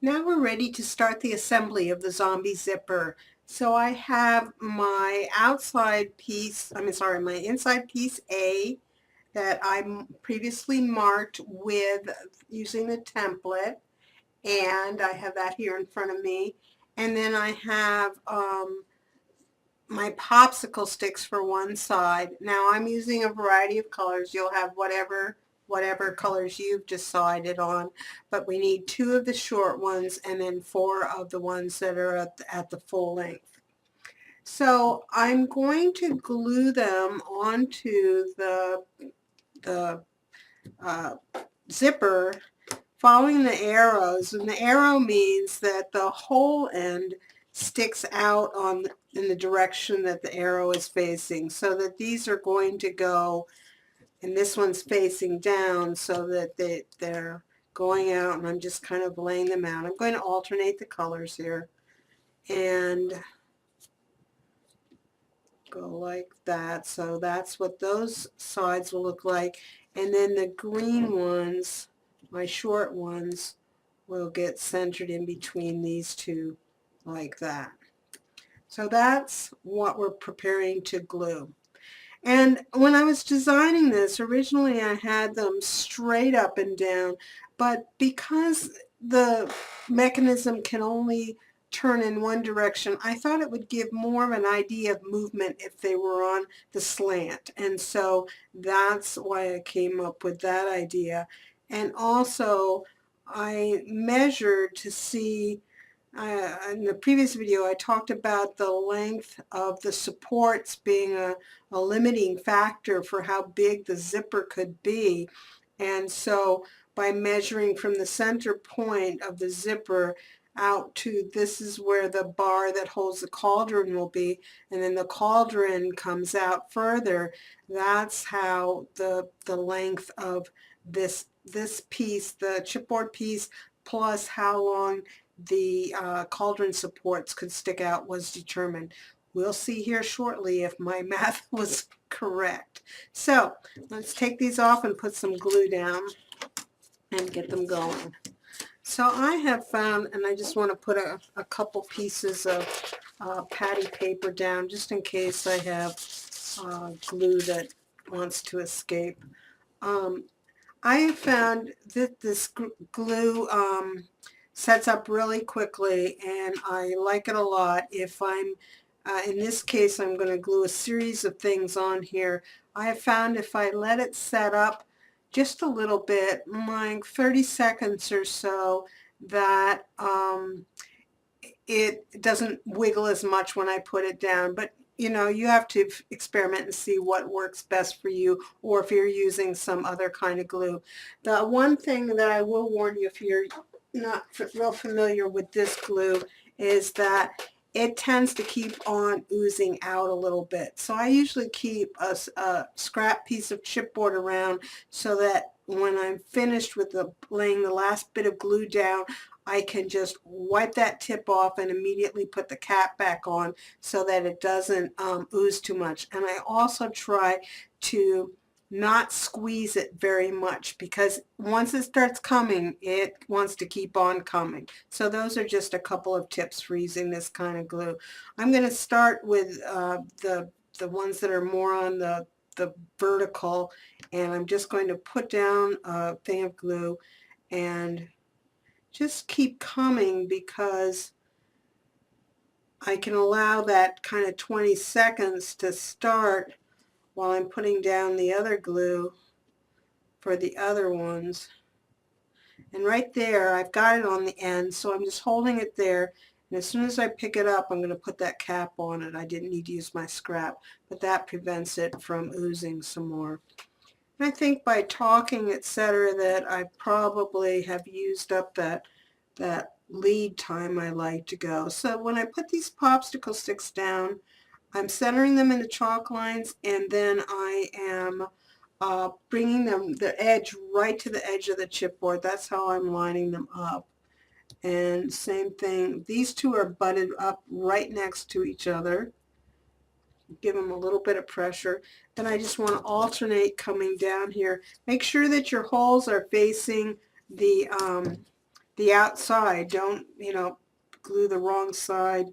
Now we're ready to start the assembly of the zombie zipper. So I have my outside piece, my inside piece A that I previously marked with using the template, and I have that here in front of me. And then I have my popsicle sticks for one side. Now I'm using a variety of colors. You'll have whatever colors you've decided on, but we need 2 of the short ones and then 4 of the ones that are at the full length. So I'm going to glue them onto the zipper following the arrows, and the arrow means that the whole end sticks out in the direction that the arrow is facing, so that these are going to go, and this one's facing down so that they're going out, and I'm just kind of laying them out. I'm going to alternate the colors here and go like that. So that's what those sides will look like, and then the green ones, my short ones, will get centered in between these two like that. So that's what we're preparing to glue. And when I was designing this, originally I had them straight up and down, but because the mechanism can only turn in one direction, I thought it would give more of an idea of movement if they were on the slant. And so that's why I came up with that idea. And also I measured to see, in the previous video I talked about the length of the supports being a limiting factor for how big the zipper could be. And so by measuring from the center point of the zipper out to, this is where the bar that holds the cauldron will be, and then the cauldron comes out further, that's how the length of this piece, the chipboard piece, plus how long the cauldron supports could stick out was determined. We'll see here shortly if my math was correct. So let's take these off and put some glue down and get them going. So I have found, and I just want to put a couple pieces of patty paper down just in case I have glue that wants to escape. I have found that this glue sets up really quickly, and I like it a lot. If I'm, in this case, I'm going to glue a series of things on here. I have found if I let it set up just a little bit, like 30 seconds or so, that it doesn't wiggle as much when I put it down. But you know, you have to experiment and see what works best for you, or if you're using some other kind of glue. The one thing that I will warn you, if you're not real familiar with this glue, is that it tends to keep on oozing out a little bit. So I usually keep a scrap piece of chipboard around so that when I'm finished with laying the last bit of glue down, I can just wipe that tip off and immediately put the cap back on so that it doesn't ooze too much. And I also try to not squeeze it very much, because once it starts coming, it wants to keep on coming. So those are just a couple of tips for using this kind of glue. I'm going to start with the ones that are more on the vertical, and I'm just going to put down a thing of glue and just keep coming, because I can allow that kind of 20 seconds to start while I'm putting down the other glue for the other ones. And right there, I've got it on the end, so I'm just holding it there, and as soon as I pick it up, I'm going to put that cap on it. I didn't need to use my scrap, but that prevents it from oozing some more. I think by talking, etc., that I probably have used up that lead time I like to go. So when I put these popsicle sticks down, I'm centering them in the chalk lines, and then I am bringing the edge right to the edge of the chipboard. That's how I'm lining them up. And same thing, these two are butted up right next to each other. Give them a little bit of pressure. Then I just want to alternate coming down here. Make sure that your holes are facing the the outside. Don't, you know, glue the wrong side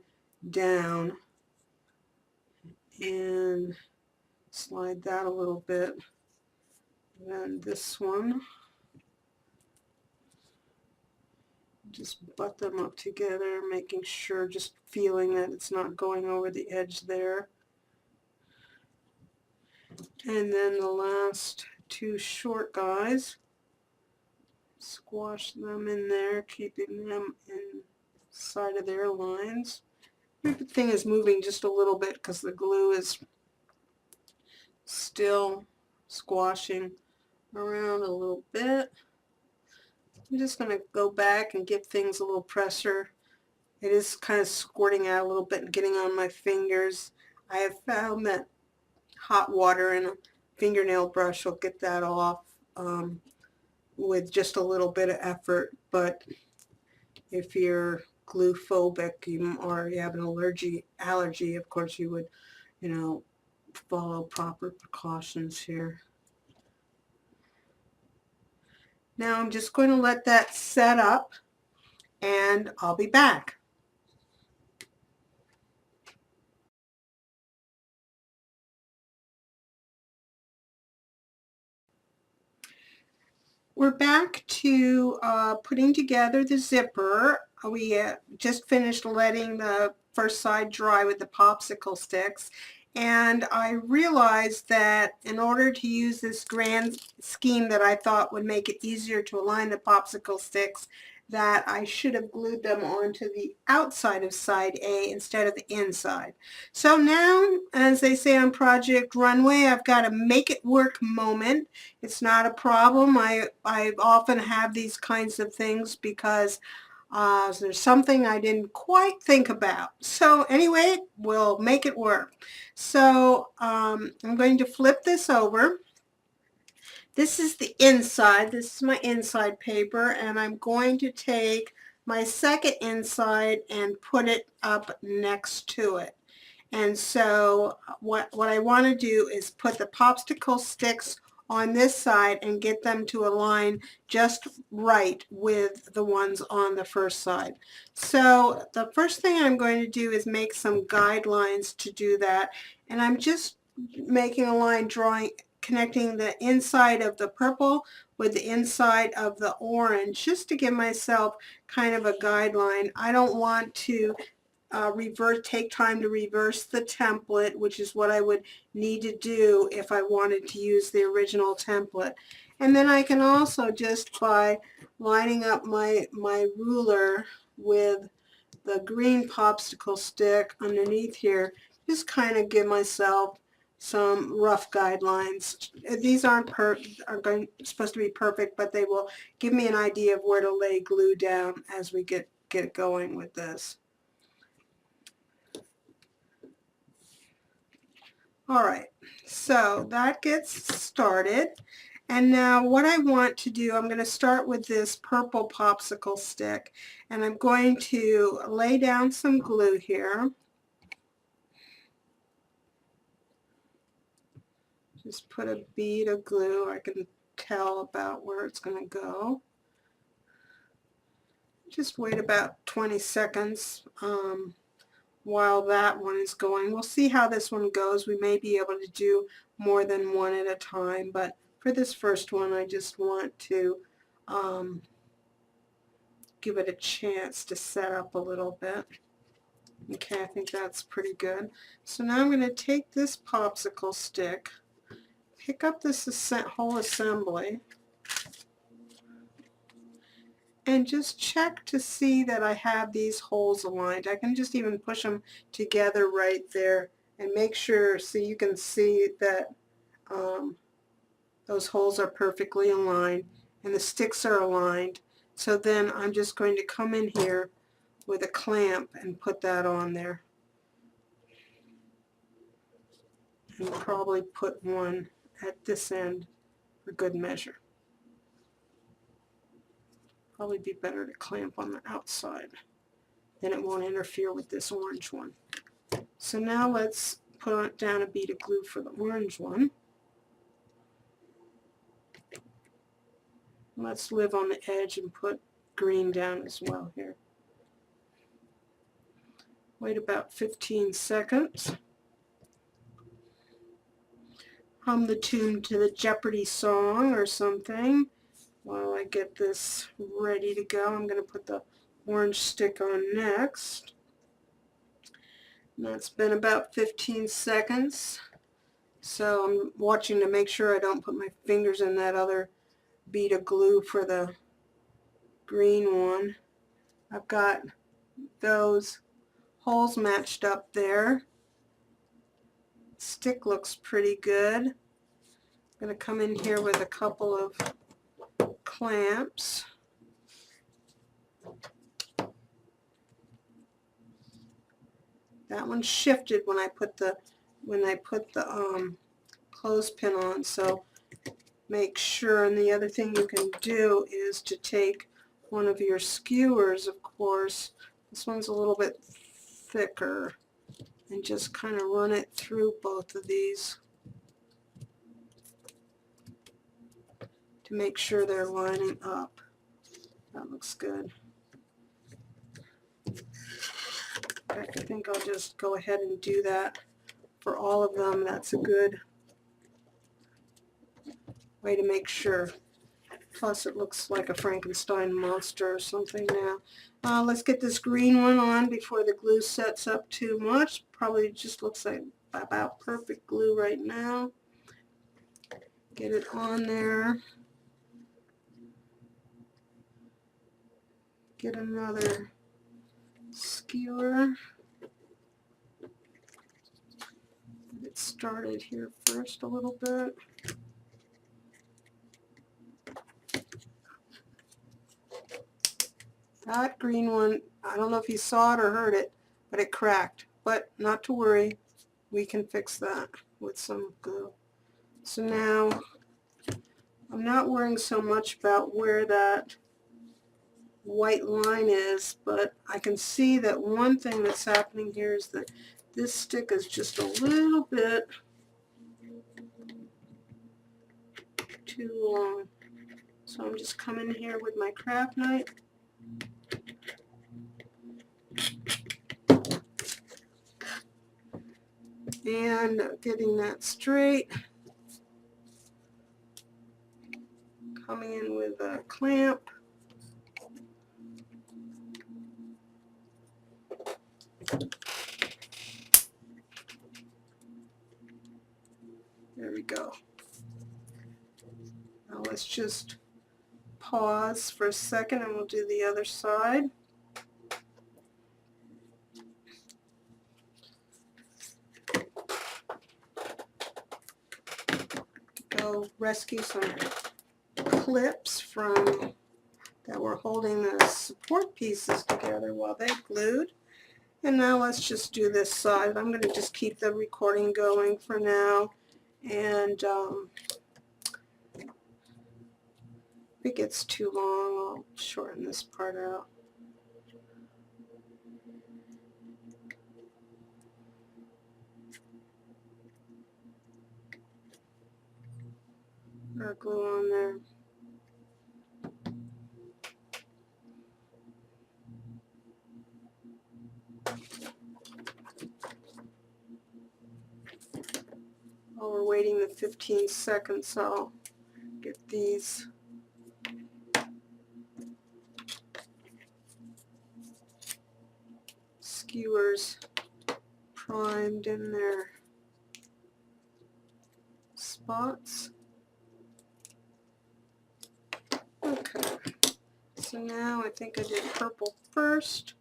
down. And slide that a little bit. Then this one, just butt them up together, making sure, just feeling that it's not going over the edge there. And then the last two short guys, squash them in there, keeping them inside of their lines. Everything is moving just a little bit because the glue is still squashing around a little bit. I'm just going to go back and give things a little pressure. It is kind of squirting out a little bit and getting on my fingers. I have found that hot water and a fingernail brush will get that off with just a little bit of effort. But if you're glue phobic or you have an allergy, of course you would, you know, follow proper precautions here. Now I'm just going to let that set up and I'll be back. We're back to putting together the zipper. We just finished letting the first side dry with the popsicle sticks, and I realized that in order to use this grand scheme that I thought would make it easier to align the popsicle sticks, that I should have glued them onto the outside of side A instead of the inside. So now, as they say on Project Runway, I've got a make it work moment. It's not a problem. I often have these kinds of things because there's something I didn't quite think about. So anyway, we'll make it work. So I'm going to flip this over. This is the inside. This is my inside paper, and I'm going to take my second inside and put it up next to it. And so what I want to do is put the popsicle sticks on this side and get them to align just right with the ones on the first side. So the first thing I'm going to do is make some guidelines to do that, and I'm just making a line connecting the inside of the purple with the inside of the orange, just to give myself kind of a guideline. I don't want to take time to reverse the template, which is what I would need to do if I wanted to use the original template. And then I can also, just by lining up my ruler with the green popsicle stick underneath here, just kind of give myself some rough guidelines. These aren't supposed to be perfect, but they will give me an idea of where to lay glue down as we get going with this. All right, so that gets started. And now what I want to do, I'm going to start with this purple popsicle stick, and I'm going to lay down some glue here. Just put a bead of glue. I can tell about where it's going to go. Just wait about 20 seconds while that one is going. We'll see how this one goes. We may be able to do more than one at a time, but for this first one I just want to give it a chance to set up a little bit. Okay, I think that's pretty good. So now I'm going to take this popsicle stick, pick up this whole assembly, and just check to see that I have these holes aligned. I can just even push them together right there and make sure, so you can see that those holes are perfectly aligned and the sticks are aligned. So then I'm just going to come in here with a clamp and put that on there. And probably put one at this end for good measure. Probably be better to clamp on the outside, then it won't interfere with this orange one. So now let's put down a bead of glue for the orange one. Let's live on the edge and put green down as well here. Wait about 15 seconds. Hum the tune to the Jeopardy song or something while I get this ready to go. I'm going to put the orange stick on next. And that's been about 15 seconds. So I'm watching to make sure I don't put my fingers in that other bead of glue for the green one. I've got those holes matched up there. Stick looks pretty good. I'm going to come in here with a couple of clamps. That one shifted when I put the clothespin on, so make sure. And the other thing you can do is to take one of your skewers, of course. This one's a little bit thicker, and just kind of run it through both of these to make sure they're lining up. That looks good. In fact, I think I'll just go ahead and do that for all of them. That's a good way to make sure. Plus it looks like a Frankenstein monster or something now. Let's get this green one on before the glue sets up too much. Probably just looks like about perfect glue right now. Get it on there. Get another skewer. Get it started here first a little bit. That green one, I don't know if you saw it or heard it, but it cracked. But not to worry, we can fix that with some glue. So now, I'm not worrying so much about where that white line is, but I can see that one thing that's happening here is that this stick is just a little bit too long. So I'm just coming here with my craft knife. And getting that straight. Coming in with a clamp. There we go. Now let's just pause for a second and we'll do the other side. Go rescue some clips from that were holding the support pieces together while they glued. And now let's just do this side. I'm going to just keep the recording going for now, and if it gets too long, I'll shorten this part out. Or glue on there. While we're waiting the 15 seconds, I'll get these skewers primed in their spots. Okay, so now I think I did purple first.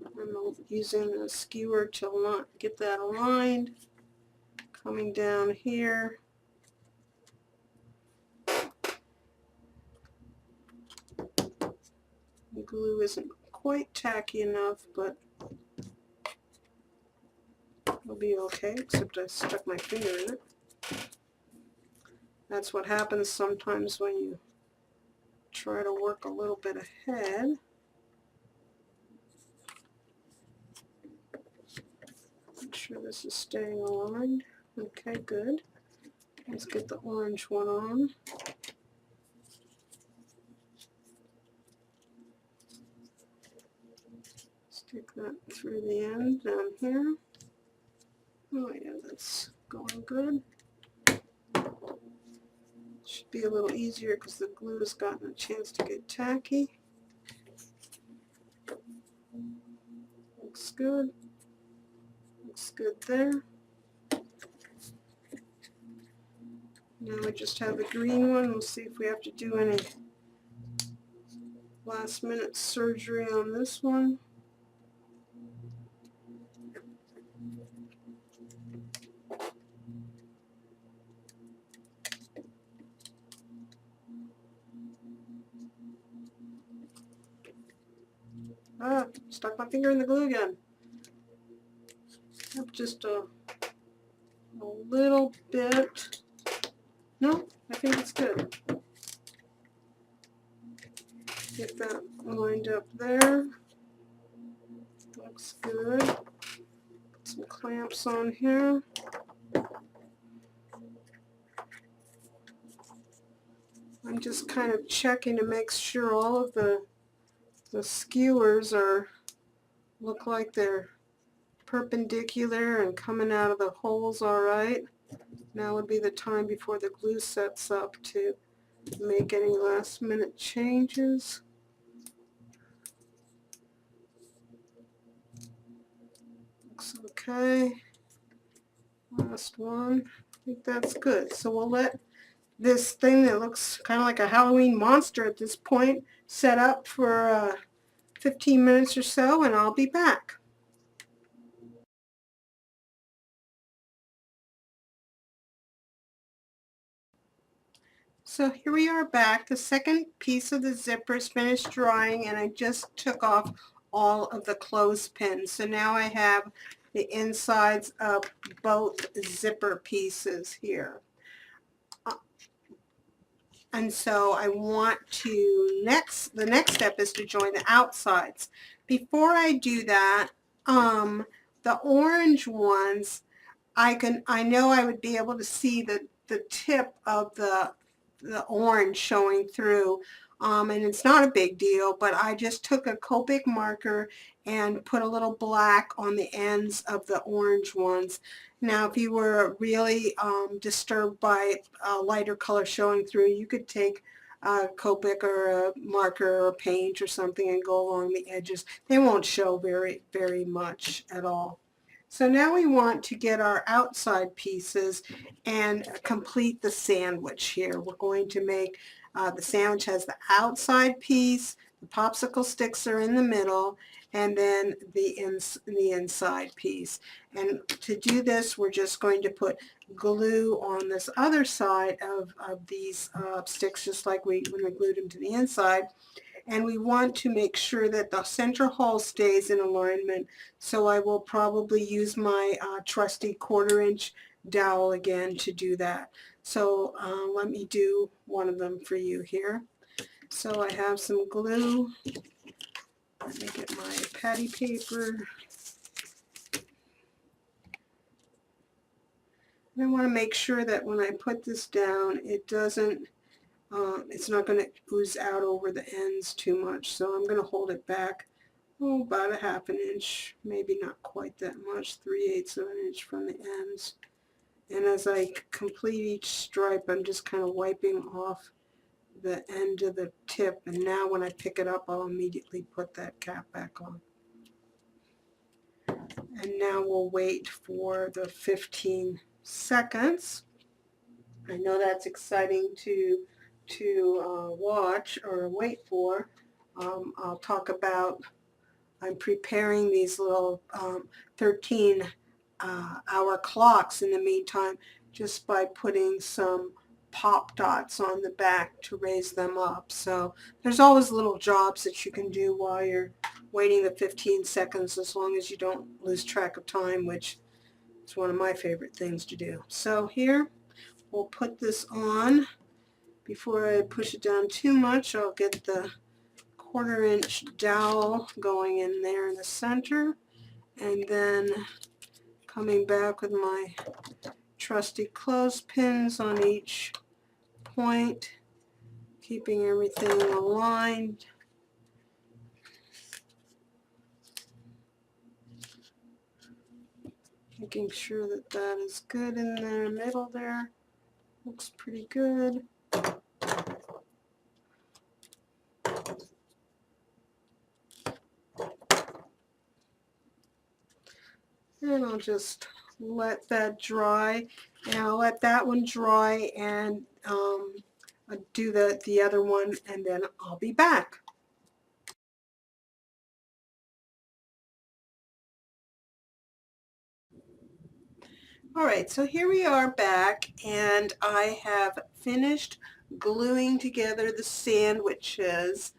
I'm using the skewer to get that aligned. Coming down here. The glue isn't quite tacky enough, but it'll be okay, except I stuck my finger in it. That's what happens sometimes when you try to work a little bit ahead. Make sure this is staying aligned. Okay, good. Let's get the orange one on. that through the end down here. Oh yeah, that's going good. Should be a little easier because the glue has gotten a chance to get tacky. Looks good. Looks good there. Now we just have the green one. We'll see if we have to do any last minute surgery on this one. Ah, stuck my finger in the glue again. Just a little bit. No, I think it's good. Get that lined up there. Looks good. Put some clamps on here. I'm just kind of checking to make sure all of the skewers look like they're perpendicular and coming out of the holes all right. Now would be the time before the glue sets up to make any last minute changes. Looks okay. Last one. I think that's good. So we'll let this thing that looks kind of like a Halloween monster at this point set up for 15 minutes or so, and I'll be back. So here we are back. The second piece of the zipper is finished drying, and I just took off all of the clothespins. So now I have the insides of both zipper pieces here. And so I want to the next step is to join the outsides. Before I do that, the orange ones, I know I would be able to see the tip of the orange showing through, and it's not a big deal, but I just took a Copic marker and put a little black on the ends of the orange ones. Now if you were really disturbed by a lighter color showing through, you could take a Copic or a marker or paint or something and go along the edges. They won't show very much at all. So now we want to get our outside pieces and complete the sandwich here. We're going to make, the sandwich has the outside piece, the popsicle sticks are in the middle, and then the inside piece. And to do this, we're just going to put glue on this other side of these sticks, just like when we glued them to the inside. And we want to make sure that the center hole stays in alignment. So I will probably use my trusty 1/4 inch dowel again to do that. So let me do one of them for you here. So I have some glue. Let me get my patty paper. And I want to make sure that when I put this down, it doesn't it's not going to ooze out over the ends too much, so I'm going to hold it back about 1/2 inch, maybe not quite that much, 3/8 of an inch from the ends. And as I complete each stripe, I'm just kind of wiping off the end of the tip, and now when I pick it up, I'll immediately put that cap back on. And now we'll wait for the 15 seconds. I know that's exciting to watch or wait for. I'll talk about, I'm preparing these little 13-hour clocks in the meantime, just by putting some pop dots on the back to raise them up. So there's always little jobs that you can do while you're waiting the 15 seconds, as long as you don't lose track of time, which is one of my favorite things to do. So here, we'll put this on. Before I push it down too much, I'll get the 1/4 inch dowel going in there in the center, and then coming back with my trusty clothespins on each point, keeping everything aligned. Making sure that that is good in the middle there. Looks pretty good. And I'll just let that dry, and I'll let that one dry, and I'll do the other one, and then I'll be back. Alright, so here we are back, and I have finished gluing together the sandwiches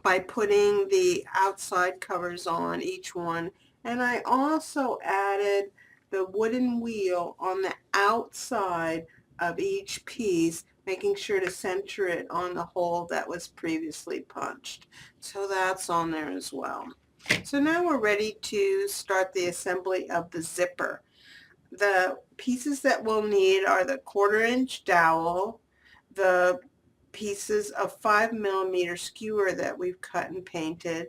by putting the outside covers on each one, and I also added the wooden wheel on the outside of each piece, making sure to center it on the hole that was previously punched. So that's on there as well. So now we're ready to start the assembly of the zipper. The pieces that we'll need are the 1/4-inch dowel, the pieces of 5mm skewer that we've cut and painted,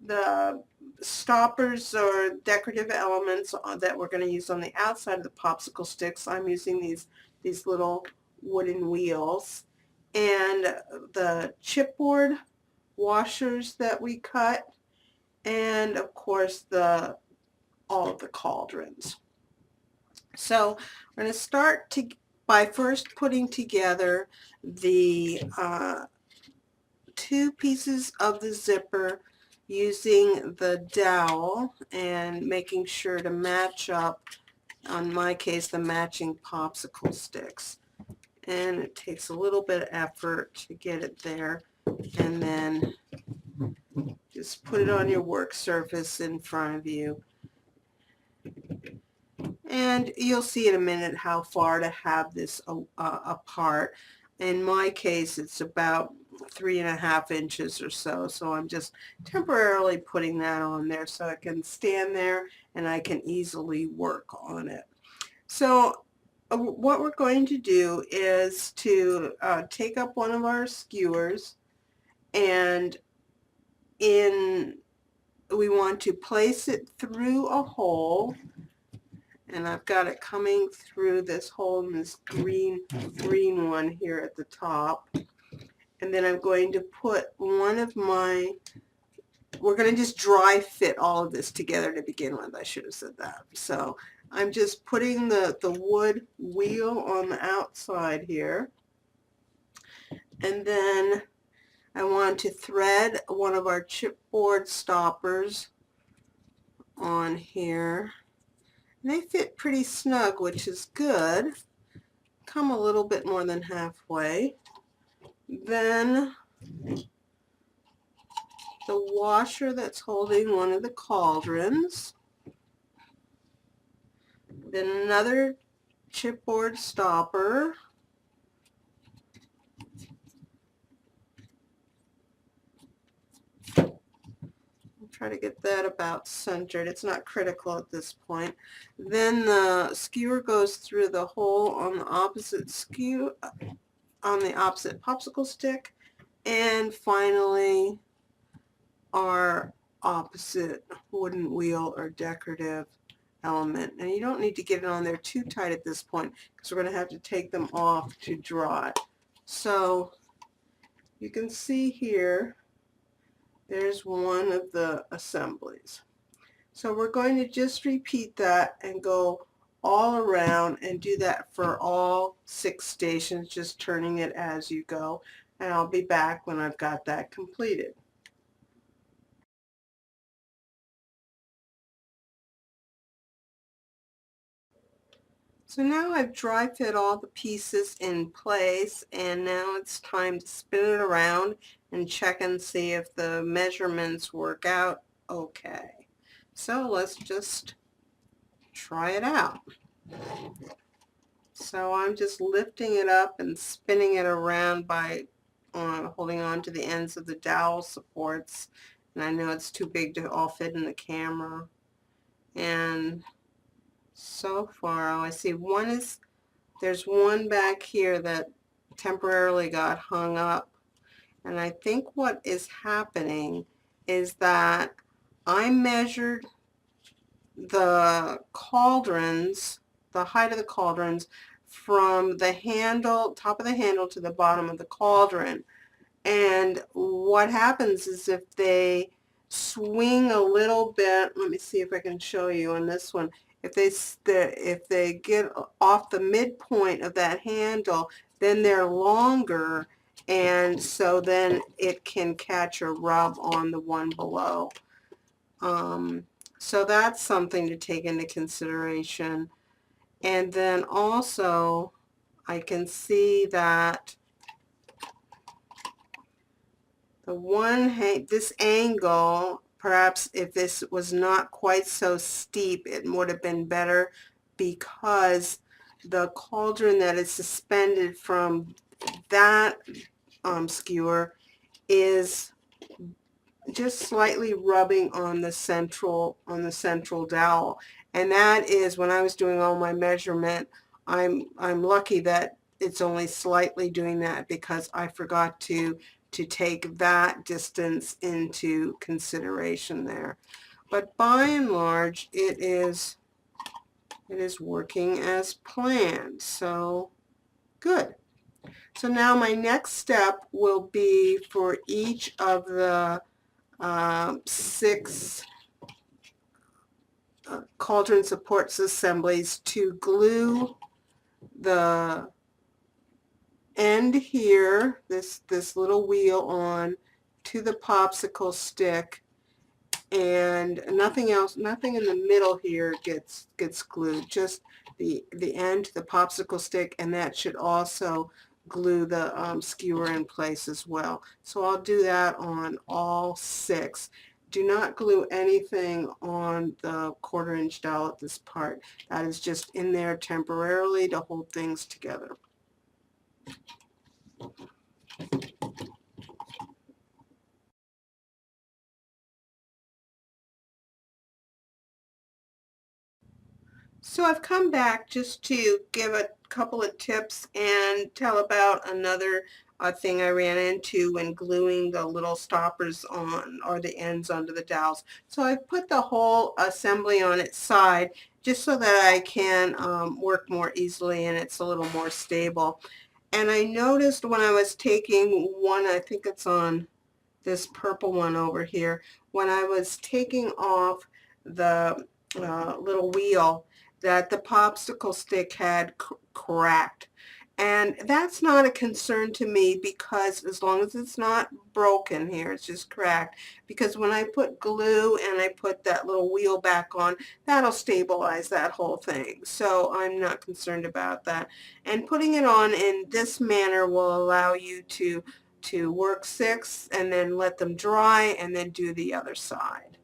the stoppers or decorative elements that we're going to use on the outside of the popsicle sticks. I'm using these little wooden wheels, and the chipboard washers that we cut, and of course all of the cauldrons. So we're going to start by first putting together the two pieces of the zipper using the dowel and making sure to match up, on my case, the matching popsicle sticks. And it takes a little bit of effort to get it there, and then just put it on your work surface in front of you. And you'll see in a minute how far to have this apart. In my case, it's about 3.5 inches or so, so I'm just temporarily putting that on there so it can stand there and I can easily work on it. So what we're going to do is to take up one of our skewers, and we want to place it through a hole, and I've got it coming through this hole in this green one here at the top. And then I'm going to put one of my, we're going to just dry fit all of this together to begin with. I should have said that. So I'm just putting the wood wheel on the outside here, and then I want to thread one of our chipboard stoppers on here. They fit pretty snug, which is good. Come a little bit more than halfway. Then the washer that's holding one of the cauldrons. Then another chipboard stopper. Try to get that about centered. It's not critical at this point. Then the skewer goes through the hole on the opposite popsicle stick, and finally our opposite wooden wheel or decorative element. And you don't need to get it on there too tight at this point, because we're going to have to take them off to dry. So you can see here, there's one of the assemblies. So we're going to just repeat that and go all around and do that for all 6 stations, just turning it as you go. And I'll be back when I've got that completed. So now I've dry fit all the pieces in place, and now it's time to spin it around and check and see if the measurements work out okay. So let's just try it out. So I'm just lifting it up and spinning it around by holding on to the ends of the dowel supports, and I know it's too big to all fit in the camera. And so far, I see there's one back here that temporarily got hung up, and I think what is happening is that I measured the cauldrons, the height of the cauldrons, from the handle, top of the handle to the bottom of the cauldron. And what happens is if they swing a little bit, let me see if I can show you on this one, if they get off the midpoint of that handle, then they're longer, and so then it can catch a rub on the one below. So that's something to take into consideration. And then also I can see that this angle, perhaps if this was not quite so steep, it would have been better, because the cauldron that is suspended from that skewer is just slightly rubbing on the central dowel, and that is, when I was doing all my measurement, I'm lucky that it's only slightly doing that, because I forgot to take that distance into consideration there. But by and large, it is working as planned, so good. So now my next step will be for each of the 6 cauldron supports assemblies to glue the end here, this little wheel on to the popsicle stick, and nothing else, nothing in the middle here gets glued, just the end to the popsicle stick, and that should also glue the skewer in place as well. So I'll do that on all 6. Do not glue anything on the 1/4 inch dowel at this part. That is just in there temporarily to hold things together. So I've come back just to give a couple of tips and tell about another thing I ran into when gluing the little stoppers on, or the ends onto the dowels. So I've put the whole assembly on its side just so that I can work more easily and it's a little more stable. And I noticed when I was taking one, I think it's on this purple one over here, when I was taking off the little wheel, that the popsicle stick had cracked. And that's not a concern to me, because as long as it's not broken here, it's just cracked. Because when I put glue and I put that little wheel back on, that'll stabilize that whole thing. So I'm not concerned about that. And putting it on in this manner will allow you to work 6 and then let them dry and then do the other side.